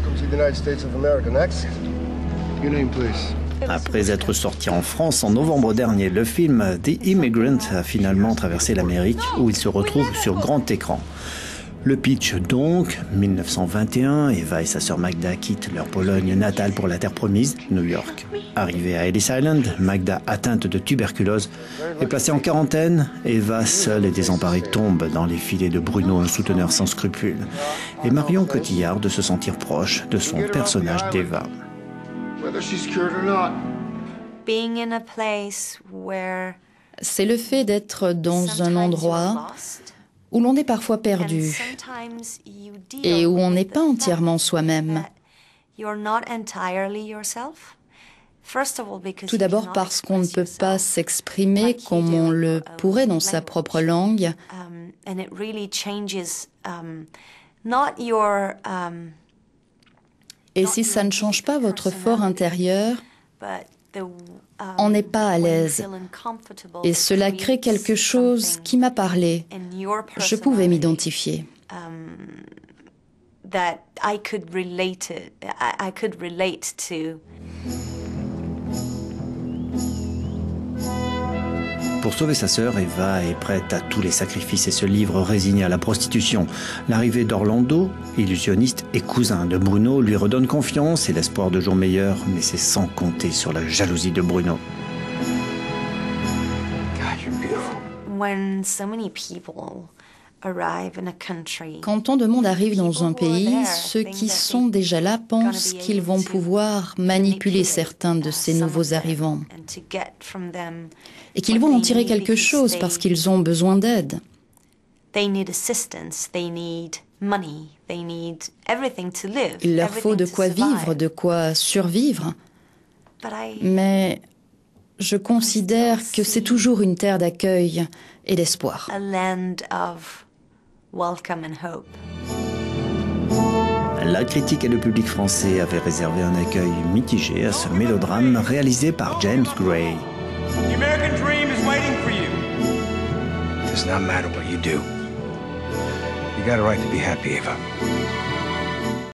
Welcome to the United States of America. Next. Your name, please. Après être sorti en France en novembre dernier, le film The Immigrant a finalement traversé l'Amérique où il se retrouve sur grand écran. Le pitch donc, 1921, Eva et sa sœur Magda quittent leur Pologne natale pour la terre promise, New York. Arrivée à Ellis Island, Magda, atteinte de tuberculose, est placée en quarantaine. Eva, seule et désemparée, tombe dans les filets de Bruno, un souteneur sans scrupules. Et Marion Cotillard de se sentir proche de son personnage d'Eva. C'est le fait d'être dans un endroit où l'on est parfois perdu et où on n'est pas entièrement soi-même. Tout d'abord parce qu'on ne peut pas s'exprimer comme on le pourrait dans sa propre langue. Et si ça ne change pas votre fort intérieur, on n'est pas à l'aise. Et cela crée quelque chose qui m'a parlé. Je pouvais m'identifier. Pour sauver sa sœur, Eva est prête à tous les sacrifices et se livre résignée à la prostitution. L'arrivée d'Orlando, illusionniste et cousin de Bruno, lui redonne confiance et l'espoir de jours meilleurs, mais c'est sans compter sur la jalousie de Bruno. Quand tant de monde arrive dans un pays, ceux qui sont déjà là pensent qu'ils vont pouvoir manipuler certains de ces nouveaux arrivants et qu'ils vont en tirer quelque chose parce qu'ils ont besoin d'aide. Il leur faut de quoi vivre, de quoi survivre. Mais je considère que c'est toujours une terre d'accueil et d'espoir. La critique et le public français avaient réservé un accueil mitigé à ce mélodrame réalisé par James Gray. The American dream is waiting for you. It does not matter what you do. You got a right to be happy, Eva.